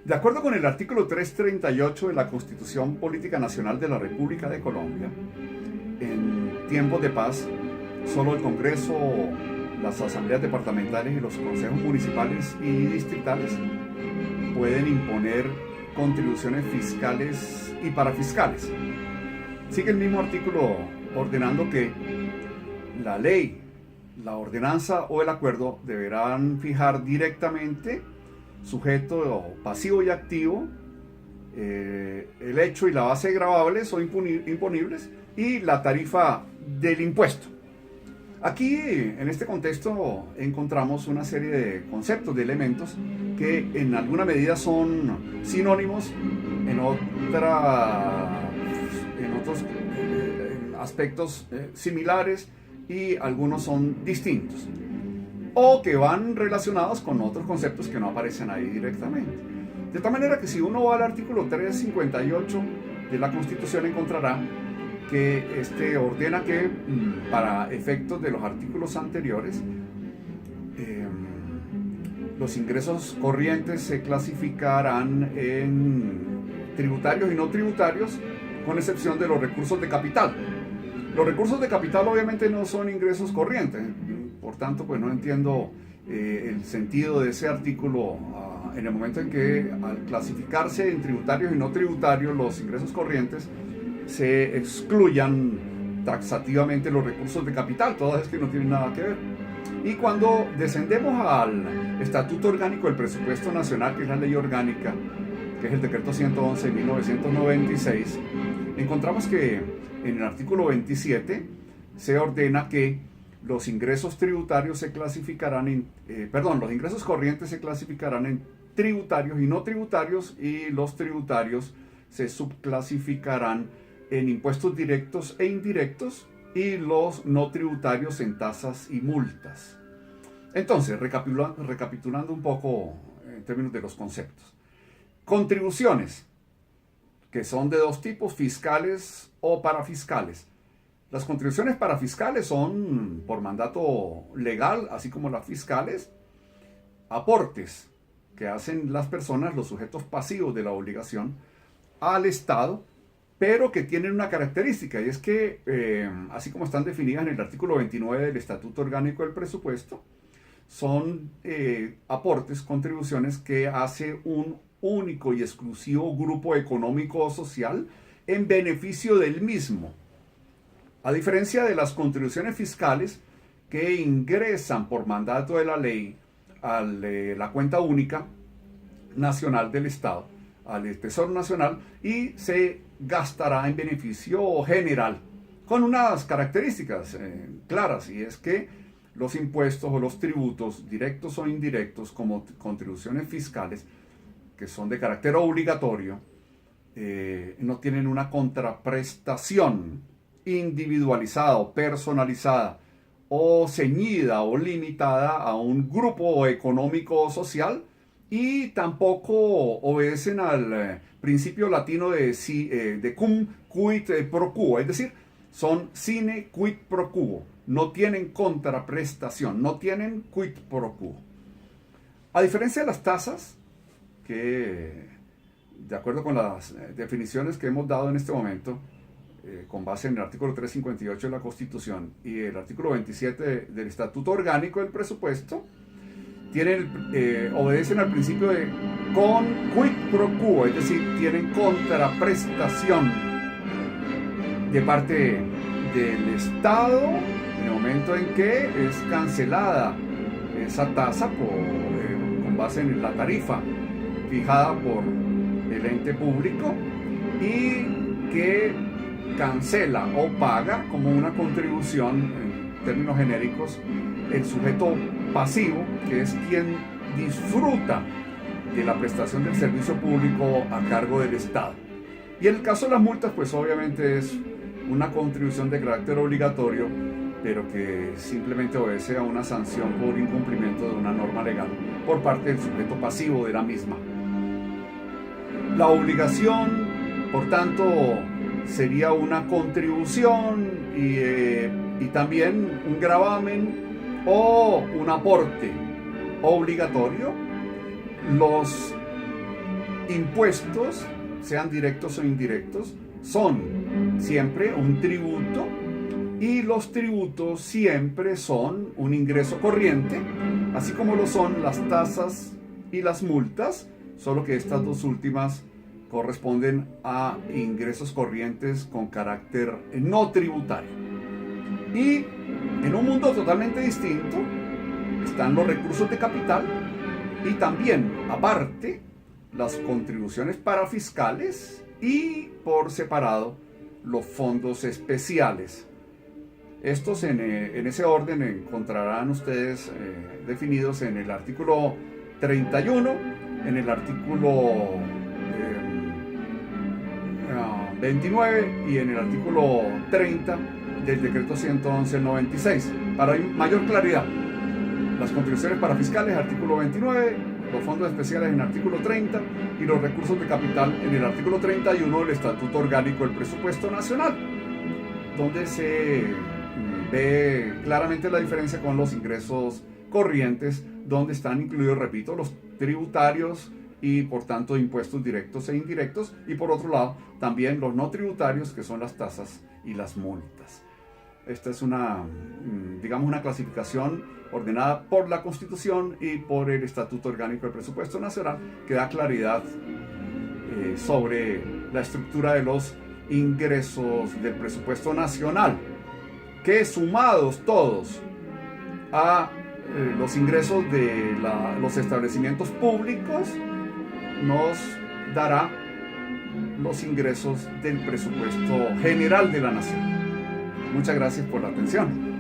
De acuerdo con el artículo 338 de la Constitución Política Nacional de la República de Colombia, en tiempos de paz, solo el Congreso, las asambleas departamentales y los consejos municipales y distritales pueden imponer contribuciones fiscales y parafiscales. Sigue el mismo artículo ordenando que la ley, la ordenanza o el acuerdo deberán fijar directamente sujeto pasivo y activo, el hecho y la base gravables o imponibles y la tarifa del impuesto. Aquí, en este contexto, encontramos una serie de conceptos, de elementos que en alguna medida son sinónimos, en otros aspectos similares y algunos son distintos, o que van relacionados con otros conceptos que no aparecen ahí directamente. De tal manera que si uno va al artículo 358 de la Constitución encontrará que ordena que para efectos de los artículos anteriores los ingresos corrientes se clasificarán en tributarios y no tributarios, con excepción de los recursos de capital. Los recursos de capital obviamente no son ingresos corrientes, por tanto pues no entiendo el sentido de ese artículo en el momento en que al clasificarse en tributarios y no tributarios los ingresos corrientes se excluyan taxativamente los recursos de capital, todas es que no tienen nada que ver. Y cuando descendemos al Estatuto Orgánico del Presupuesto Nacional, que es la ley orgánica, que es el decreto 111 de 1996, encontramos que en el artículo 27 se ordena que los ingresos tributarios se clasificarán los ingresos corrientes se clasificarán en tributarios y no tributarios, y los tributarios se subclasificarán en impuestos directos e indirectos, y los no tributarios en tasas y multas. Entonces, recapitulando un poco en términos de los conceptos. Contribuciones, que son de dos tipos, fiscales o parafiscales. Las contribuciones parafiscales son por mandato legal, así como las fiscales, aportes que hacen las personas, los sujetos pasivos de la obligación, al Estado, pero que tienen una característica, y es que, así como están definidas en el artículo 29 del Estatuto Orgánico del Presupuesto, son aportes, contribuciones que hace un único y exclusivo grupo económico o social en beneficio del mismo. A diferencia de las contribuciones fiscales que ingresan por mandato de la ley a la cuenta única nacional del Estado, al Tesoro Nacional, y se gastará en beneficio general, con unas características claras, y es que los impuestos o los tributos, directos o indirectos, como contribuciones fiscales, que son de carácter obligatorio, no tienen una contraprestación individualizada o personalizada o ceñida o limitada a un grupo económico o social, y tampoco obedecen al principio latino de cum quid pro quo, es decir, son sine quid pro quo, no tienen contraprestación, no tienen quid pro quo. A diferencia de las tasas, que de acuerdo con las definiciones que hemos dado en este momento, con base en el artículo 358 de la Constitución y el artículo 27 del Estatuto Orgánico del Presupuesto, obedecen al principio de con quid pro quo, es decir, tienen contraprestación de parte del Estado en el momento en que es cancelada esa tasa con base en la tarifa fijada por el ente público, y que cancela o paga como una contribución, en términos genéricos, el sujeto pasivo, que es quien disfruta de la prestación del servicio público a cargo del Estado. Y en el caso de las multas, pues obviamente es una contribución de carácter obligatorio, pero que simplemente obedece a una sanción por incumplimiento de una norma legal por parte del sujeto pasivo de la misma. La obligación, por tanto, sería una contribución y también un gravamen o un aporte obligatorio. Los impuestos, sean directos o indirectos, son siempre un tributo, y los tributos siempre son un ingreso corriente, así como lo son las tasas y las multas, solo que estas dos últimas corresponden a ingresos corrientes con carácter no tributario. Y en un mundo totalmente distinto están los recursos de capital y también, aparte, las contribuciones parafiscales y, por separado, los fondos especiales. Estos en ese orden encontrarán ustedes definidos en el artículo 31, en el artículo 29 y en el artículo 30 del decreto 111/96. Para mayor claridad, las contribuciones parafiscales, artículo 29, los fondos especiales en el artículo 30 y los recursos de capital en el artículo 31 del Estatuto Orgánico del Presupuesto Nacional, donde se ve claramente la diferencia con los ingresos corrientes, donde están incluidos, repito, los tributarios y por tanto impuestos directos e indirectos, y por otro lado también los no tributarios, que son las tasas y las multas. Esta es una clasificación ordenada por la Constitución y por el Estatuto Orgánico del Presupuesto Nacional, que da claridad sobre la estructura de los ingresos del presupuesto nacional, que sumados todos a los ingresos de los establecimientos públicos nos dará los ingresos del presupuesto general de la nación. Muchas gracias por la atención.